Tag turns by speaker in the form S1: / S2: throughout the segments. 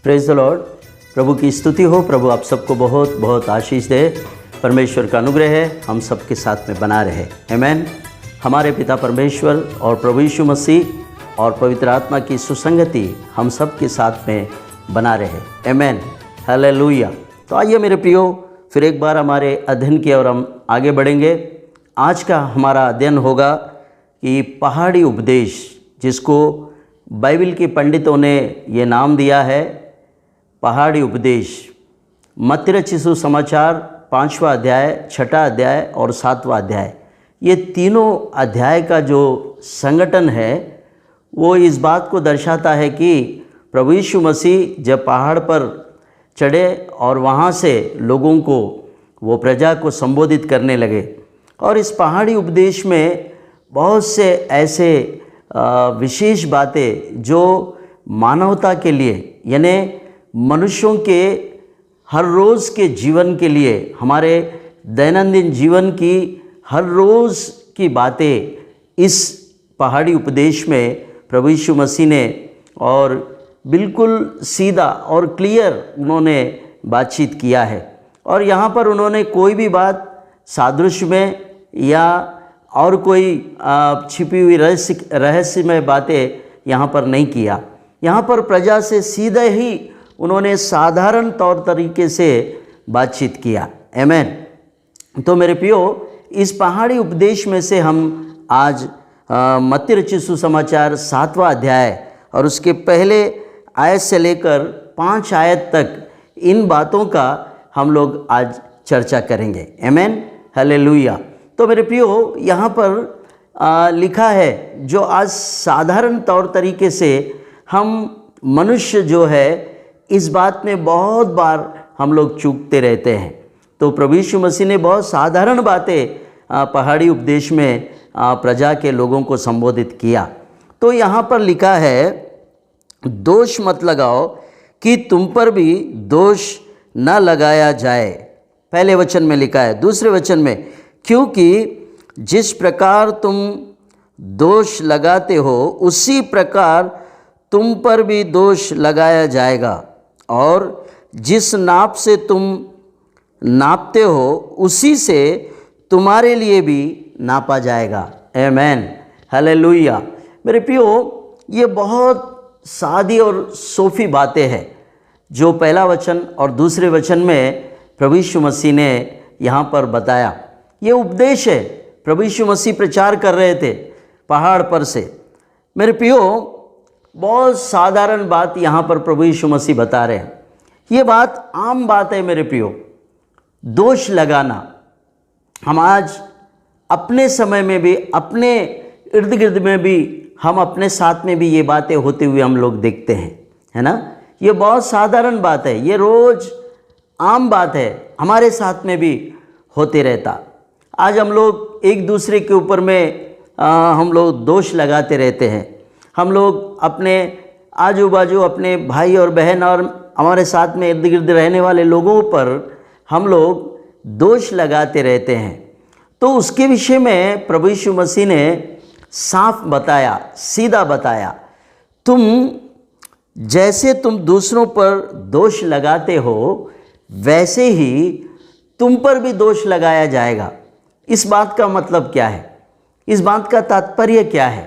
S1: Praise the Lord. प्रभु की स्तुति हो। प्रभु आप सबको बहुत बहुत आशीष दे। परमेश्वर का अनुग्रह है हम सबके साथ में बना रहे। आमीन। हमारे पिता परमेश्वर और प्रभु यीशु मसीह और पवित्र आत्मा की सुसंगति हम सब के साथ में बना रहे। आमीन। हालेलुया। तो आइए मेरे प्रियो, फिर एक बार हमारे अध्ययन की ओर हम आगे बढ़ेंगे। आज का हमारा अध्ययन होगा कि पहाड़ी उपदेश, जिसको बाइबल के पंडितों ने ये नाम दिया है पहाड़ी उपदेश। मत्ती रचित सुसमाचार 5वां अध्याय, 6वां अध्याय और 7वां अध्याय, ये तीनों अध्याय का जो संगठन है वो इस बात को दर्शाता है कि प्रभु यीशु मसीह जब पहाड़ पर चढ़े और वहाँ से लोगों को, वो प्रजा को संबोधित करने लगे। और इस पहाड़ी उपदेश में बहुत से ऐसे विशेष बातें जो मानवता के लिए, यानी मनुष्यों के हर रोज़ के जीवन के लिए, हमारे दैनंदिन जीवन की हर रोज़ की बातें इस पहाड़ी उपदेश में प्रभु यीशु मसीह ने और बिल्कुल सीधा और क्लियर उन्होंने बातचीत किया है। और यहाँ पर उन्होंने कोई भी बात सादृश्य में या और कोई छिपी हुई रहस्यमय बातें यहाँ पर नहीं किया। यहाँ पर प्रजा से सीधे ही उन्होंने साधारण तौर तरीके से बातचीत किया। आमीन। तो मेरे प्रियो, इस पहाड़ी उपदेश में से हम आज मत्ती रचित सुसमाचार 7वां अध्याय और उसके पहले आयत से लेकर 5 आयत तक इन बातों का हम लोग आज चर्चा करेंगे। आमीन। हालेलुया। तो मेरे प्रियो, यहाँ पर लिखा है, जो आज साधारण तौर तरीके से हम मनुष्य जो है इस बात में बहुत बार हम लोग चूकते रहते हैं। तो प्रभु यीशु मसीह ने बहुत साधारण बातें पहाड़ी उपदेश में प्रजा के लोगों को संबोधित किया। तो यहाँ पर लिखा है, दोष मत लगाओ कि तुम पर भी दोष न लगाया जाए। पहले वचन में लिखा है। दूसरे वचन में, क्योंकि जिस प्रकार तुम दोष लगाते हो उसी प्रकार तुम पर भी दोष लगाया जाएगा, और जिस नाप से तुम नापते हो उसी से तुम्हारे लिए भी नापा जाएगा। आमीन। हालेलुया। मेरे प्रियो, ये बहुत सादी और सोफी बातें हैं जो पहला वचन और दूसरे वचन में प्रभु यीशु मसीह ने यहाँ पर बताया। ये उपदेश है, प्रभु यीशु मसीह प्रचार कर रहे थे पहाड़ पर से। मेरे प्रियो, बहुत साधारण बात यहाँ पर प्रभु यीशु मसीह बता रहे हैं। ये बात आम बात है मेरे प्रियो, दोष लगाना। हम आज अपने समय में भी, अपने इर्द गिर्द में भी, हम अपने साथ में भी ये बातें होते हुए हम लोग देखते हैं, है ना। ये बहुत साधारण बात है, ये रोज़ आम बात है, हमारे साथ में भी होते रहता। आज हम लोग एक दूसरे के ऊपर में हम लोग दोष लगाते रहते हैं। हम लोग अपने आजू बाजू, अपने भाई और बहन और हमारे साथ में इर्द गिर्द रहने वाले लोगों पर हम लोग दोष लगाते रहते हैं। तो उसके विषय में प्रभु यीशु मसीह ने साफ बताया, सीधा बताया, जैसे तुम दूसरों पर दोष लगाते हो वैसे ही तुम पर भी दोष लगाया जाएगा। इस बात का मतलब क्या है? इस बात का तात्पर्य क्या है?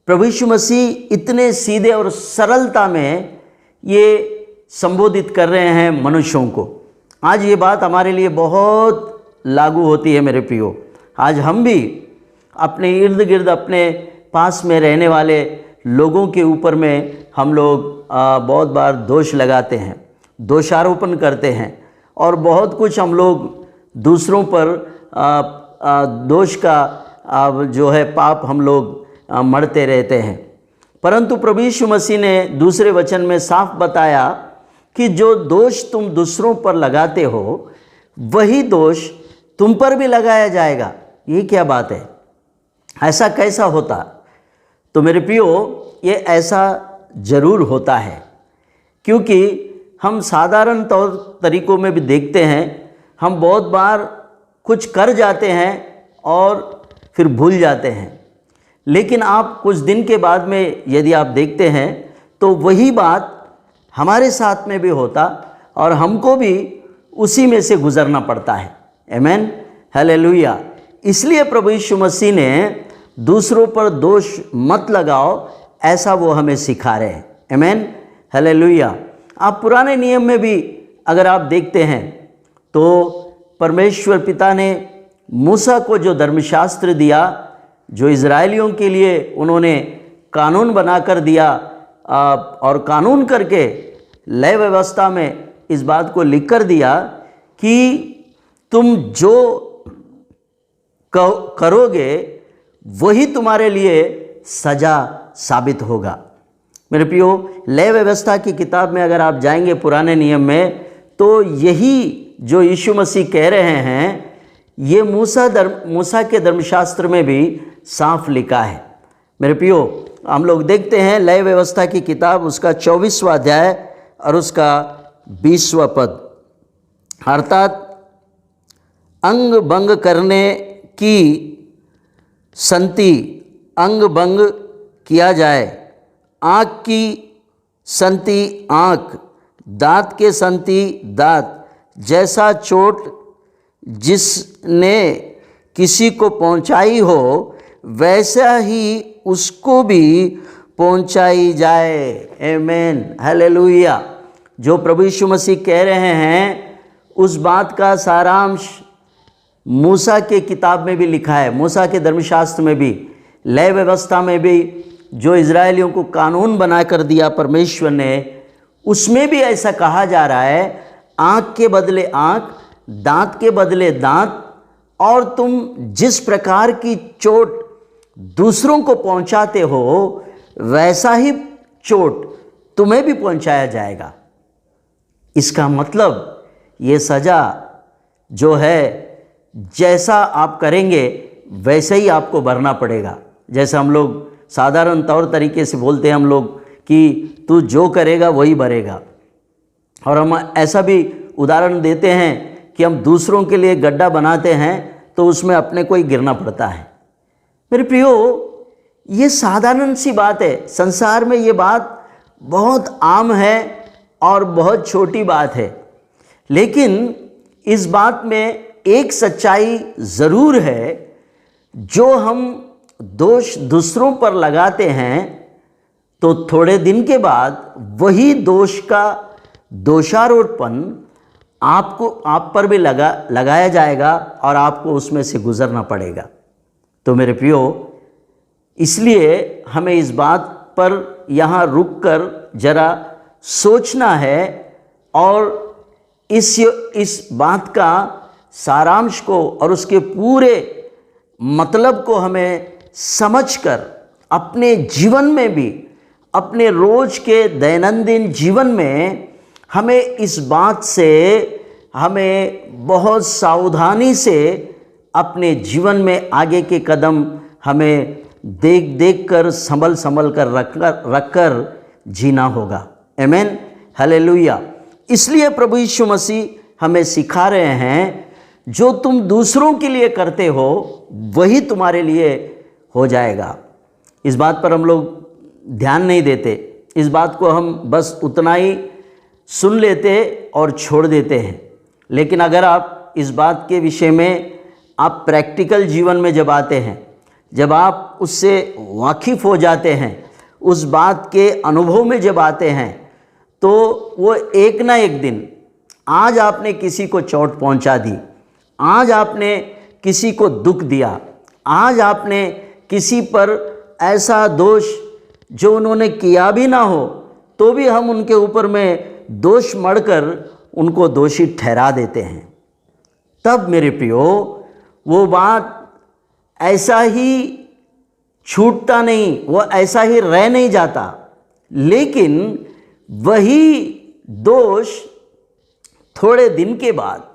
S1: प्रभु यीशु मसीह इतने सीधे और सरलता में ये संबोधित कर रहे हैं मनुष्यों को। आज ये बात हमारे लिए बहुत लागू होती है मेरे प्रियो। आज हम भी अपने इर्द गिर्द, अपने पास में रहने वाले लोगों के ऊपर में हम लोग बहुत बार दोष लगाते हैं, दोषारोपण करते हैं, और बहुत कुछ हम लोग दूसरों पर दोष का जो है पाप हम लोग मढ़ते रहते हैं। परंतु प्रभु यीशु मसीह ने दूसरे वचन में साफ बताया कि जो दोष तुम दूसरों पर लगाते हो वही दोष तुम पर भी लगाया जाएगा। ये क्या बात है? ऐसा कैसा होता? तो मेरे प्रियो, ये ऐसा ज़रूर होता है, क्योंकि हम साधारण तौर तरीक़ों में भी देखते हैं, हम बहुत बार कुछ कर जाते हैं और फिर भूल जाते हैं। लेकिन आप कुछ दिन के बाद में यदि आप देखते हैं तो वही बात हमारे साथ में भी होता और हमको भी उसी में से गुजरना पड़ता है। आमीन, हालेलुया। इसलिए प्रभु यीशु मसीह ने दूसरों पर दोष मत लगाओ, ऐसा वो हमें सिखा रहे हैं। आमीन, हालेलुया। आप पुराने नियम में भी अगर आप देखते हैं तो परमेश्वर पिता ने मूसा को जो धर्मशास्त्र दिया, जो इज़राइलियों के लिए उन्होंने कानून बनाकर दिया और कानून करके लय व्यवस्था में इस बात को लिख कर दिया कि तुम जो करोगे वही तुम्हारे लिए सजा साबित होगा। मेरे प्रियो, लय व्यवस्था की किताब में अगर आप जाएंगे पुराने नियम में, तो यही जो यीशु मसीह कह रहे हैं ये मूसा के धर्मशास्त्र में भी साफ लिखा है। मेरे प्रियो, हम लोग देखते हैं लय व्यवस्था की किताब, उसका 24वां अध्याय और उसका 20वां पद, अर्थात अंग भंग करने की संति अंग भंग किया जाए, आँख की संति आँख, दांत के संति दांत, जैसा चोट जिसने किसी को पहुंचाई हो वैसा ही उसको भी पहुंचाई जाए। आमीन, हालेलुया। जो प्रभु यीशु मसीह कह रहे हैं उस बात का सारांश मूसा के किताब में भी लिखा है, मूसा के धर्मशास्त्र में भी, लय व्यवस्था में भी, जो इज़राइलियों को कानून बनाकर दिया परमेश्वर ने, उसमें भी ऐसा कहा जा रहा है, आँख के बदले आँख, दांत के बदले दांत, और तुम जिस प्रकार की चोट दूसरों को पहुंचाते हो वैसा ही चोट तुम्हें भी पहुंचाया जाएगा। इसका मतलब ये सज़ा जो है, जैसा आप करेंगे वैसे ही आपको भरना पड़ेगा। जैसे हम लोग साधारण तौर तरीके से बोलते हैं हम लोग कि तू जो करेगा वही भरेगा, और हम ऐसा भी उदाहरण देते हैं कि हम दूसरों के लिए गड्ढा बनाते हैं तो उसमें अपने को ही गिरना पड़ता है। मेरे प्रियो, ये साधारण सी बात है, संसार में ये बात बहुत आम है और बहुत छोटी बात है, लेकिन इस बात में एक सच्चाई ज़रूर है, जो हम दोष दूसरों पर लगाते हैं तो थोड़े दिन के बाद वही दोष का दोषारोपण आप पर भी लगाया जाएगा और आपको उसमें से गुजरना पड़ेगा। तो मेरे प्रियो, इसलिए हमें इस बात पर यहाँ रुककर जरा सोचना है और इस बात का सारांश को और उसके पूरे मतलब को हमें समझकर अपने जीवन में भी, अपने रोज के दैनंदिन जीवन में हमें इस बात से हमें बहुत सावधानी से अपने जीवन में आगे के कदम हमें देख कर संभल कर रखकर जीना होगा। आमीन, हालेलुया। इसलिए प्रभु यीशु मसीह हमें सिखा रहे हैं, जो तुम दूसरों के लिए करते हो वही तुम्हारे लिए हो जाएगा। इस बात पर हम लोग ध्यान नहीं देते, इस बात को हम बस उतना ही सुन लेते और छोड़ देते हैं। लेकिन अगर आप इस बात के विषय में आप प्रैक्टिकल जीवन में जब आते हैं, जब आप उससे वाकिफ़ हो जाते हैं, उस बात के अनुभव में जब आते हैं, तो वो एक ना एक दिन, आज आपने किसी को चोट पहुंचा दी, आज आपने किसी को दुख दिया, आज आपने किसी पर ऐसा दोष जो उन्होंने किया भी ना हो तो भी हम उनके ऊपर में दोष मढ़कर उनको दोषी ठहरा देते हैं। तब मेरे प्रियो, वो बात ऐसा ही छूटता नहीं, वो ऐसा ही रह नहीं जाता, लेकिन वही दोष थोड़े दिन के बाद,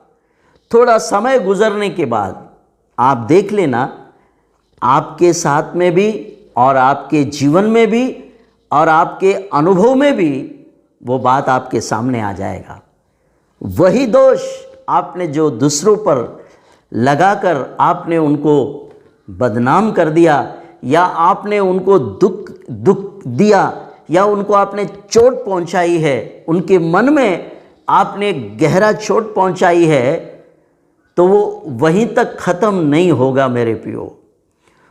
S1: थोड़ा समय गुजरने के बाद आप देख लेना, आपके साथ में भी और आपके जीवन में भी और आपके अनुभव में भी वो बात आपके सामने आ जाएगा। वही दोष आपने जो दूसरों पर लगाकर आपने उनको बदनाम कर दिया, या आपने उनको दुख दिया, या उनको आपने चोट पहुंचाई है, उनके मन में आपने गहरा चोट पहुंचाई है, तो वो वहीं तक ख़त्म नहीं होगा मेरे प्रियो।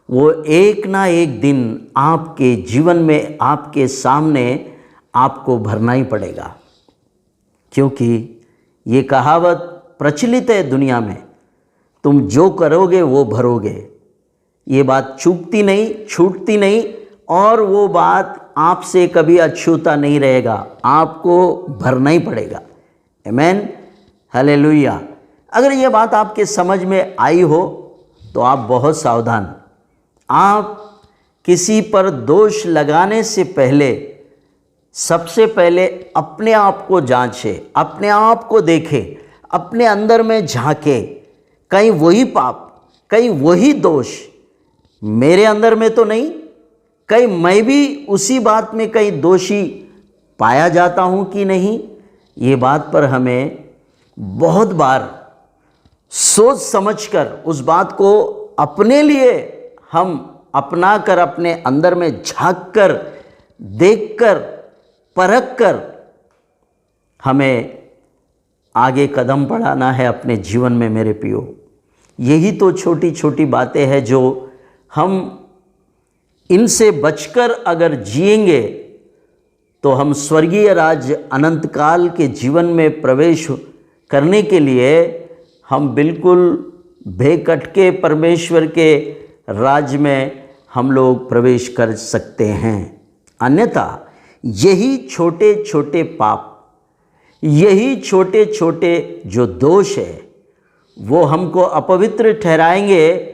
S1: वो एक ना एक दिन आपके जीवन में, आपके सामने आपको भरना ही पड़ेगा, क्योंकि ये कहावत प्रचलित है दुनिया में, तुम जो करोगे वो भरोगे। ये बात चूकती नहीं, छूटती नहीं, और वो बात आपसे कभी अछूता नहीं रहेगा, आपको भरना ही पड़ेगा। आमीन, हालेलुया। अगर ये बात आपके समझ में आई हो तो आप बहुत सावधान। आप किसी पर दोष लगाने से पहले सबसे पहले अपने आप को जांचें, अपने आप को देखें, अपने अंदर में झांके, कहीं वही पाप, कहीं वही दोष मेरे अंदर में तो नहीं, कहीं मैं भी उसी बात में कहीं दोषी पाया जाता हूँ कि नहीं। ये बात पर हमें बहुत बार सोच समझकर उस बात को अपने लिए हम अपना कर, अपने अंदर में झांक कर, देख कर, परख कर हमें आगे कदम बढ़ाना है अपने जीवन में मेरे प्रियो। यही तो छोटी छोटी बातें हैं जो हम इनसे बचकर अगर जिएंगे तो हम स्वर्गीय राज्य अनंत काल के जीवन में प्रवेश करने के लिए हम बिल्कुल बेकटके परमेश्वर के राज्य में हम लोग प्रवेश कर सकते हैं। अन्यथा यही छोटे छोटे पाप, यही छोटे छोटे जो दोष है, वो हमको अपवित्र ठहराएंगे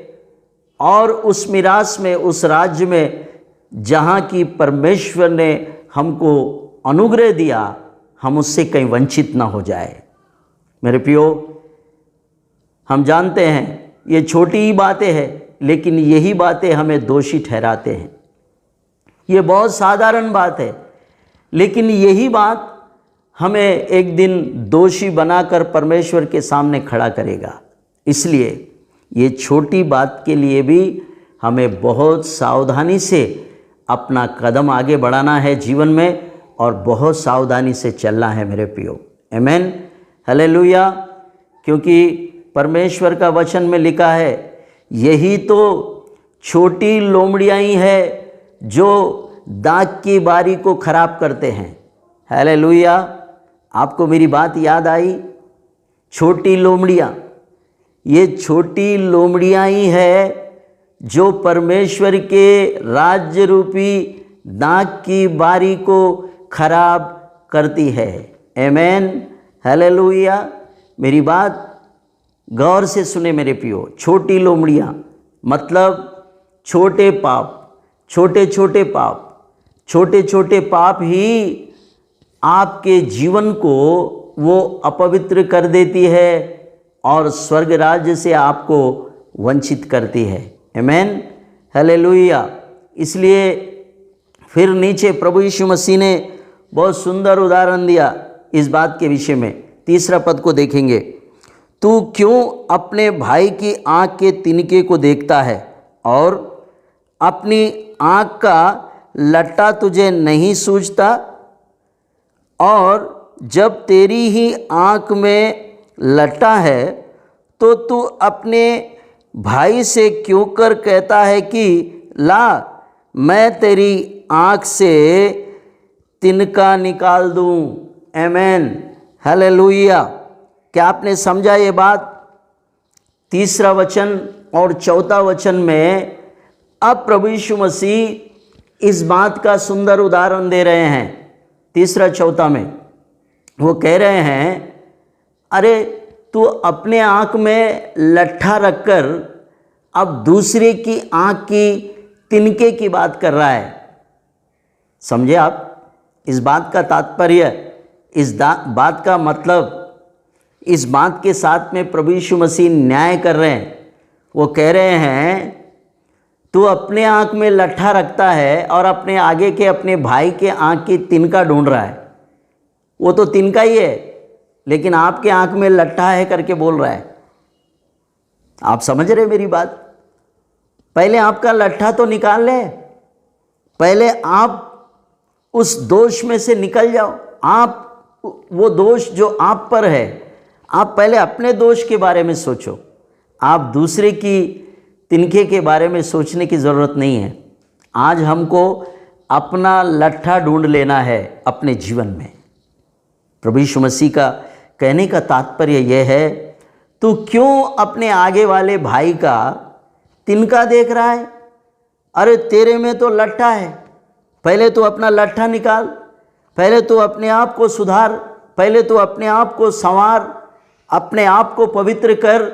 S1: और उस मिरास में, उस राज्य में जहाँ की परमेश्वर ने हमको अनुग्रह दिया, हम उससे कहीं वंचित ना हो जाए। मेरे प्रियो, हम जानते हैं ये छोटी ही बातें हैं, लेकिन यही बातें हमें दोषी ठहराते हैं। ये बहुत साधारण बात है, लेकिन यही बात हमें एक दिन दोषी बनाकर परमेश्वर के सामने खड़ा करेगा। इसलिए ये छोटी बात के लिए भी हमें बहुत सावधानी से अपना कदम आगे बढ़ाना है जीवन में, और बहुत सावधानी से चलना है मेरे प्रियो। आमीन, हालेलुया। क्योंकि परमेश्वर का वचन में लिखा है, यही तो छोटी लोमड़ियाँ ही है जो दाख की बारी को खराब करते हैं। हालेलुया। आपको मेरी बात याद आई? छोटी लोमड़ियाँ, ये छोटी लोमड़ियाँ ही है जो परमेश्वर के राज्य रूपी दाख की बारी को खराब करती है। आमीन, हालेलुया। मेरी बात गौर से सुने मेरे प्रियो। छोटी लोमड़ियाँ मतलब छोटे पाप, छोटे छोटे पाप, छोटे छोटे पाप ही आपके जीवन को वो अपवित्र कर देती है और स्वर्ग राज्य से आपको वंचित करती है। आमीन, हालेलुया। इसलिए फिर नीचे प्रभु यीशु मसीह ने बहुत सुंदर उदाहरण दिया इस बात के विषय में। तीसरा पद को देखेंगे, तू क्यों अपने भाई की आँख के तिनके को देखता है और अपनी आँख का लट्टा तुझे नहीं सूझता? और जब तेरी ही आँख में लट्टा है तो तू अपने भाई से क्यों कर कहता है कि ला मैं तेरी आँख से तिनका निकाल दूं? आमीन, हालेलुया। क्या आपने समझा ये बात? तीसरा वचन और चौथा वचन में अब प्रभु यीशु मसीह इस बात का सुंदर उदाहरण दे रहे हैं। तीसरा चौथा में वो कह रहे हैं, अरे तू अपने आँख में लट्ठा रखकर अब दूसरे की आँख की तिनके की बात कर रहा है। समझे आप इस बात का तात्पर्य, इस बात का मतलब? इस बात के साथ में प्रभु यीशु मसीह न्याय कर रहे हैं। वो कह रहे हैं, तू अपने आँख में लट्ठा रखता है और अपने आगे के अपने भाई के आँख की तिनका ढूंढ रहा है। वो तो तिनका ही है, लेकिन आपके आँख में लट्ठा है करके बोल रहा है। आप समझ रहे मेरी बात? पहले आपका लट्ठा तो निकाल ले, पहले आप उस दोष में से निकल जाओ। आप वो दोष जो आप पर है, आप पहले अपने दोष के बारे में सोचो। आप दूसरे की तिनके के बारे में सोचने की ज़रूरत नहीं है। आज हमको अपना लट्ठा ढूंढ लेना है अपने जीवन में। प्रभु यीशु मसीह का कहने का तात्पर्य यह है, तू क्यों अपने आगे वाले भाई का तिनका देख रहा है? अरे तेरे में तो लट्ठा है। पहले तो अपना लट्ठा निकाल, पहले तो अपने आप को सुधार, पहले तो अपने आप को संवार, अपने आप को पवित्र कर,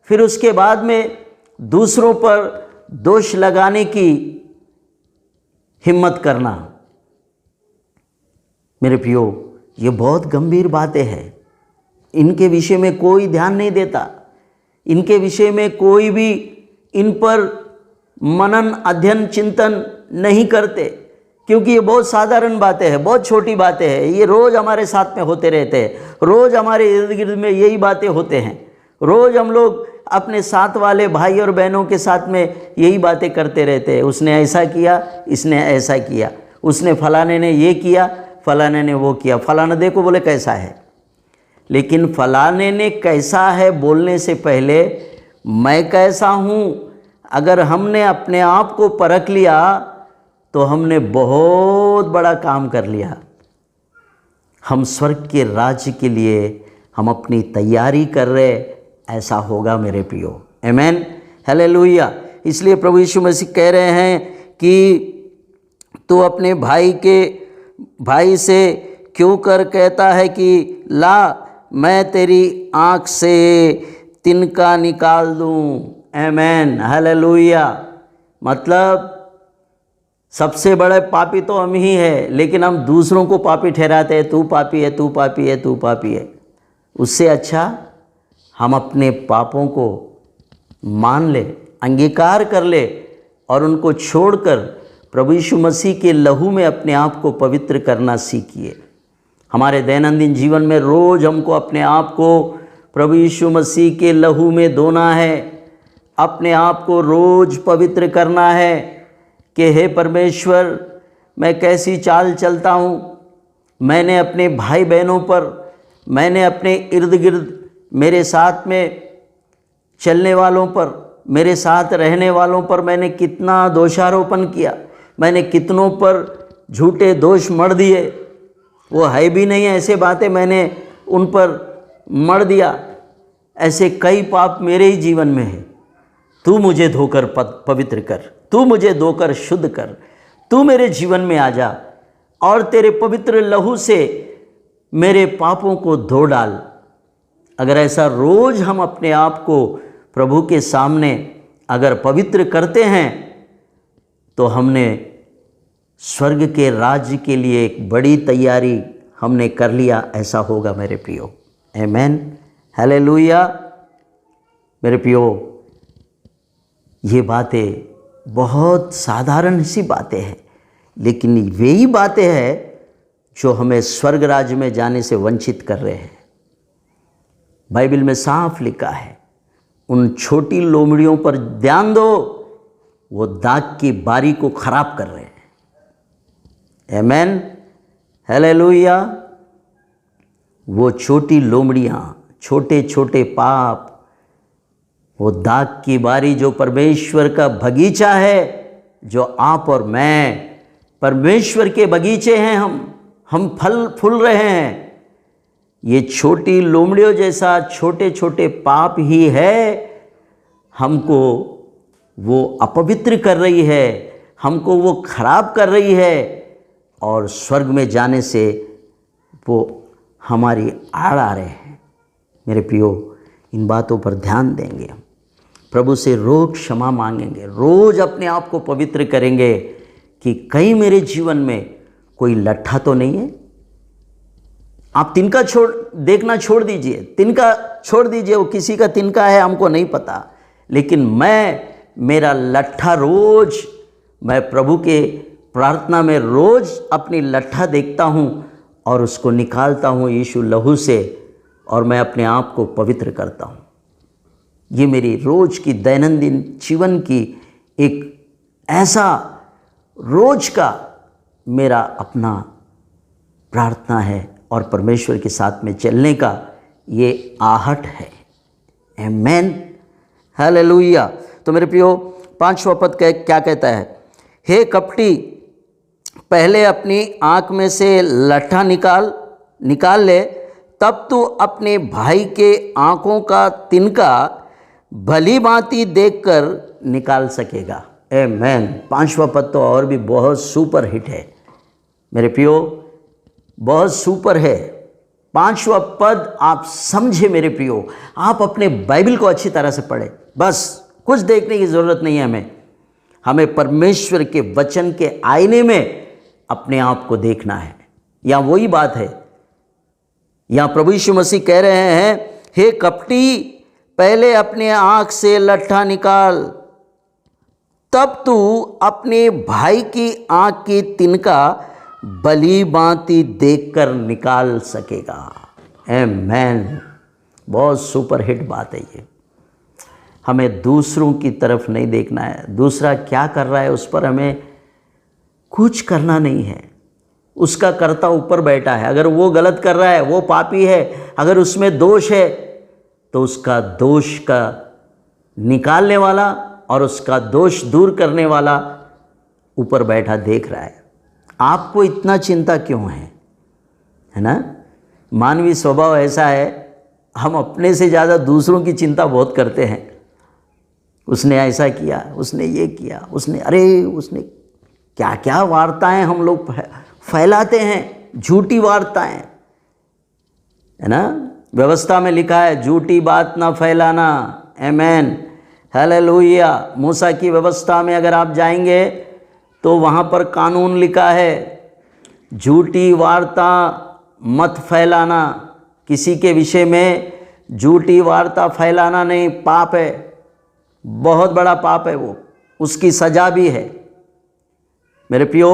S1: फिर उसके बाद में दूसरों पर दोष लगाने की हिम्मत करना। मेरे प्रियो, ये बहुत गंभीर बातें हैं। इनके विषय में कोई ध्यान नहीं देता, इनके विषय में कोई भी इन पर मनन अध्ययन चिंतन नहीं करते, क्योंकि ये बहुत साधारण बातें हैं, बहुत छोटी बातें हैं। ये रोज़ हमारे साथ में होते रहते हैं, रोज़ हमारे इर्द गिर्द में यही बातें होते हैं। रोज़ हम लोग अपने साथ वाले भाई और बहनों के साथ में यही बातें करते रहते हैं। उसने ऐसा किया, इसने ऐसा किया, उसने फलाने ने ये किया, फलाने ने वो किया, फलाना देखो बोले कैसा है। लेकिन फलाने ने कैसा है बोलने से पहले मैं कैसा हूँ, अगर हमने अपने आप को परख लिया तो हमने बहुत बड़ा काम कर लिया। हम स्वर्ग के राज्य के लिए हम अपनी तैयारी कर रहे, ऐसा होगा मेरे प्रियो। आमेन, हालेलुया। इसलिए प्रभु यीशु मसीह कह रहे हैं कि तू अपने भाई से क्यों कर कहता है कि ला मैं तेरी आँख से तिनका निकाल दूँ। आमेन, हालेलुया। मतलब सबसे बड़े पापी तो हम ही है, लेकिन हम दूसरों को पापी ठहराते हैं, तू पापी है, तू पापी है, तू पापी है। उससे अच्छा हम अपने पापों को मान ले, अंगीकार कर ले और उनको छोड़कर प्रभु यीशु मसीह के लहू में अपने आप को पवित्र करना सीखिए। हमारे दैनंदिन जीवन में रोज़ हमको अपने आप को प्रभु यीशु मसीह के लहू में धोना है, अपने आप को रोज़ पवित्र करना है कि हे परमेश्वर, मैं कैसी चाल चलता हूँ। मैंने अपने भाई बहनों पर, मैंने अपने इर्द गिर्द मेरे साथ में चलने वालों पर, मेरे साथ रहने वालों पर मैंने कितना दोषारोपण किया, मैंने कितनों पर झूठे दोष मढ़ दिए। वो है भी नहीं ऐसे बातें मैंने उन पर मढ़ दिया। ऐसे कई पाप मेरे ही जीवन में है। तू मुझे धोकर पवित्र कर, तू मुझे धोकर शुद्ध कर, तू मेरे जीवन में आ जा और तेरे पवित्र लहू से मेरे पापों को धो डाल। अगर ऐसा रोज़ हम अपने आप को प्रभु के सामने अगर पवित्र करते हैं तो हमने स्वर्ग के राज्य के लिए एक बड़ी तैयारी हमने कर लिया, ऐसा होगा मेरे प्रियो। आमेन, हालेलुया। मेरे प्रियो, ये बातें बहुत साधारण सी बातें हैं, लेकिन वही बातें हैं जो हमें स्वर्ग राज्य में जाने से वंचित कर रहे हैं। बाइबल में साफ लिखा है, उन छोटी लोमड़ियों पर ध्यान दो, वो दाग की बारी को खराब कर रहे हैं। आमेन, हालेलुया। वो छोटी लोमड़ियाँ, छोटे छोटे पाप, वो दाग की बारी जो परमेश्वर का बगीचा है, जो आप और मैं परमेश्वर के बगीचे हैं, हम फल फूल रहे हैं। ये छोटी लोमड़ियों जैसा छोटे छोटे पाप ही है हमको वो अपवित्र कर रही है, हमको वो खराब कर रही है और स्वर्ग में जाने से वो हमारी आड़ आ रहे हैं। मेरे प्रियो, इन बातों पर ध्यान देंगे, हम प्रभु से रोज़ क्षमा मांगेंगे, रोज़ अपने आप को पवित्र करेंगे कि कहीं मेरे जीवन में कोई लट्ठा तो नहीं है। आप तिनका देखना छोड़ दीजिए, तिनका छोड़ दीजिए, वो किसी का तिनका है हमको नहीं पता, लेकिन मेरा लट्ठा रोज़, मैं प्रभु के प्रार्थना में रोज़ अपनी लट्ठा देखता हूँ और उसको निकालता हूँ यीशु लहू से, और मैं अपने आप को पवित्र करता हूँ। ये मेरी रोज़ की दैनंदिन जीवन की एक ऐसा रोज़ का मेरा अपना प्रार्थना है और परमेश्वर के साथ में चलने का ये आहट है। आमेन, हालेलुया। तो मेरे प्रियो, 5वां पद क्या कहता है? हे कपटी, पहले अपनी आँख में से लट्ठा निकाल ले, तब तू अपने भाई के आँखों का तिनका भली भांति देखकर निकाल सकेगा। आमेन। 5वां पद तो और भी बहुत सुपर हिट है मेरे प्रियो, बहुत सुपर है। 5वां पद आप समझे मेरे प्रियो, आप अपने बाइबल को अच्छी तरह से पढ़े, बस कुछ देखने की ज़रूरत नहीं है। हमें परमेश्वर के वचन के आईने में अपने आप को देखना है। यहाँ वही बात है, यहाँ प्रभु यीशु मसीह कह रहे हैं, हे कपटी, पहले अपने आँख से लट्ठा निकाल, तब तू अपने भाई की आँख की तिनका भली भांति देखकर निकाल सकेगा। आमेन। बहुत सुपर हिट बात है ये। हमें दूसरों की तरफ नहीं देखना है, दूसरा क्या कर रहा है उस पर हमें कुछ करना नहीं है। उसका कर्ता ऊपर बैठा है, अगर वो गलत कर रहा है, वो पापी है, अगर उसमें दोष है तो उसका दोष का निकालने वाला और उसका दोष दूर करने वाला ऊपर बैठा देख रहा है। आपको इतना चिंता क्यों है ना? मानवीय स्वभाव ऐसा है, हम अपने से ज़्यादा दूसरों की चिंता बहुत करते हैं। उसने ऐसा किया, उसने ये किया, उसने क्या क्या वार्ताएं हम लोग फैलाते हैं, झूठी वार्ताएं, है ना? व्यवस्था में लिखा है झूठी बात ना फैलाना। आमेन, हालेलुया। मूसा की व्यवस्था में अगर आप जाएंगे तो वहाँ पर कानून लिखा है, झूठी वार्ता मत फैलाना। किसी के विषय में झूठी वार्ता फैलाना नहीं, पाप है, बहुत बड़ा पाप है वो, उसकी सज़ा भी है। मेरे प्रियो,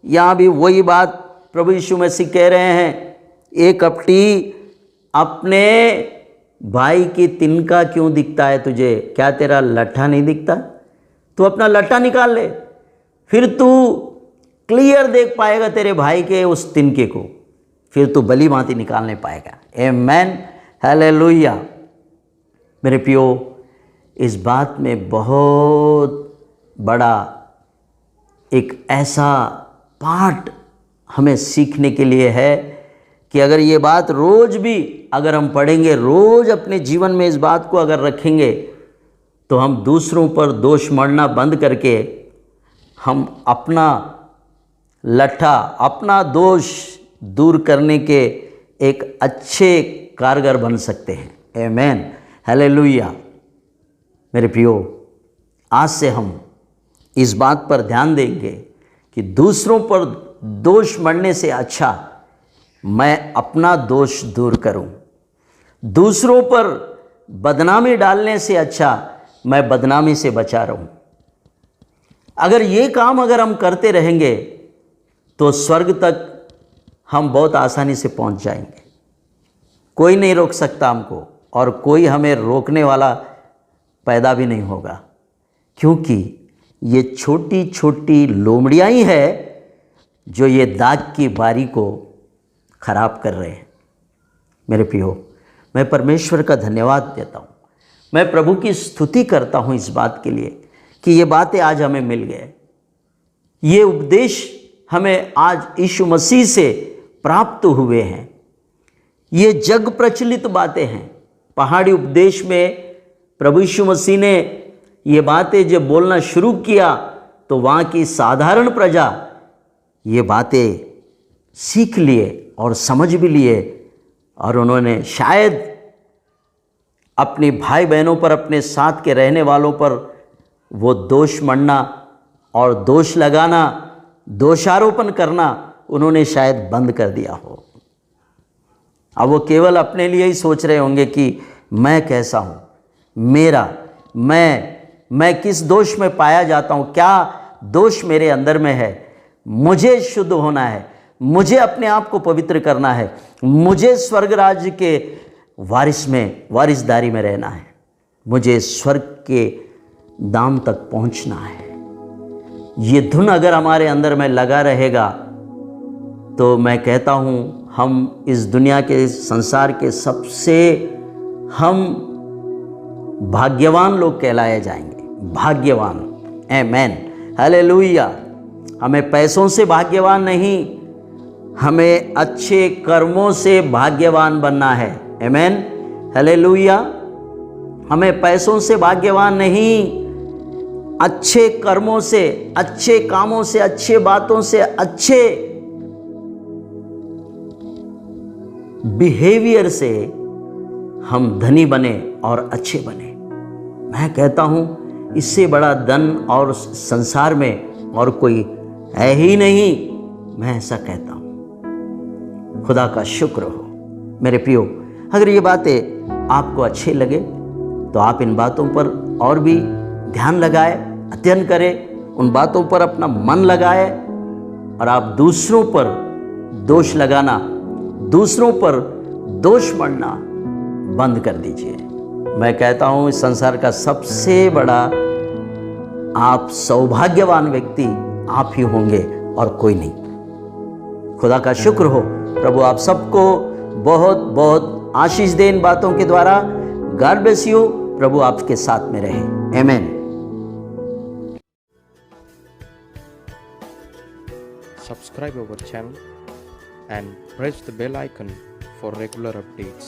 S1: यहाँ भी वही बात प्रभु यीशु मसीह कह रहे हैं, एक कपटी, अपने भाई की तिनका क्यों दिखता है तुझे? क्या तेरा लट्ठा नहीं दिखता? तू अपना लट्ठा निकाल ले, फिर तू क्लियर देख पाएगा तेरे भाई के उस तिनके को, फिर तू भली भांति निकाल नहीं पाएगा। आमेन, हालेलुया। मेरे प्रियो, इस बात में बहुत बड़ा एक ऐसा पाठ हमें सीखने के लिए है कि अगर ये बात रोज़ भी अगर हम पढ़ेंगे, रोज़ अपने जीवन में इस बात को अगर रखेंगे, तो हम दूसरों पर दोष मढ़ना बंद करके हम अपना लट्ठा, अपना दोष दूर करने के एक अच्छे कारगर बन सकते हैं। आमेन, हालेलुया। मेरे प्रियो, आज से हम इस बात पर ध्यान देंगे कि दूसरों पर दोष मढ़ने से अच्छा मैं अपना दोष दूर करूं। दूसरों पर बदनामी डालने से अच्छा मैं बदनामी से बचा रहूं। अगर ये काम अगर हम करते रहेंगे तो स्वर्ग तक हम बहुत आसानी से पहुंच जाएंगे। कोई नहीं रोक सकता हमको, और कोई हमें रोकने वाला पैदा भी नहीं होगा, क्योंकि ये छोटी छोटी लोमड़ियाँ ही है जो ये दाग की बारी को खराब कर रहे हैं। मेरे प्रियो, मैं परमेश्वर का धन्यवाद देता हूँ, मैं प्रभु की स्तुति करता हूँ इस बात के लिए कि ये बातें आज हमें मिल गए, ये उपदेश हमें आज यीशु मसीह से प्राप्त हुए हैं। ये जग प्रचलित बातें हैं। पहाड़ी उपदेश में प्रभु यीशु मसीह ने ये बातें जब बोलना शुरू किया तो वहाँ की साधारण प्रजा ये बातें सीख लिए और समझ भी लिए, और उन्होंने शायद अपने भाई बहनों पर, अपने साथ के रहने वालों पर वो दोष मढ़ना और दोष लगाना, दोषारोपण करना उन्होंने शायद बंद कर दिया हो। अब वो केवल अपने लिए ही सोच रहे होंगे कि मैं कैसा हूँ, मैं किस दोष में पाया जाता हूँ, क्या दोष मेरे अंदर में है, मुझे शुद्ध होना है, मुझे अपने आप को पवित्र करना है, मुझे स्वर्ग राज्य के वारिसदारी में रहना है, मुझे स्वर्ग के दाम तक पहुँचना है। ये धुन अगर हमारे अंदर में लगा रहेगा तो मैं कहता हूँ हम इस दुनिया के संसार के सबसे हम भाग्यवान लोग कहलाए जाएंगे। भाग्यवान, आमेन, हालेलुया। हमें पैसों से भाग्यवान नहीं, हमें अच्छे कर्मों से भाग्यवान बनना है। आमेन, हालेलुया। हमें पैसों से भाग्यवान नहीं, अच्छे कर्मों से, अच्छे कामों से, अच्छे बातों से, अच्छे बिहेवियर से हम धनी बने और अच्छे बने। मैं कहता हूँ इससे बड़ा धन और संसार में और कोई है ही नहीं। मैं ऐसा कहता हूँ। खुदा का शुक्र हो। मेरे प्रियो, अगर ये बातें आपको अच्छे लगे तो आप इन बातों पर और भी ध्यान लगाए, अध्ययन करें, उन बातों पर अपना मन लगाए और आप दूसरों पर दोष लगाना, दूसरों पर दोष मढ़ना बंद कर दीजिए। मैं कहता हूँ इस संसार का सबसे बड़ा आप सौभाग्यवान व्यक्ति आप ही होंगे और कोई नहीं। खुदा का शुक्र हो। प्रभु आप सबको बहुत बहुत आशीष दे इन बातों के द्वारा। God bless you. प्रभु आपके साथ में रहे। आमेन।
S2: Subscribe our channel and press the bell icon for regular updates.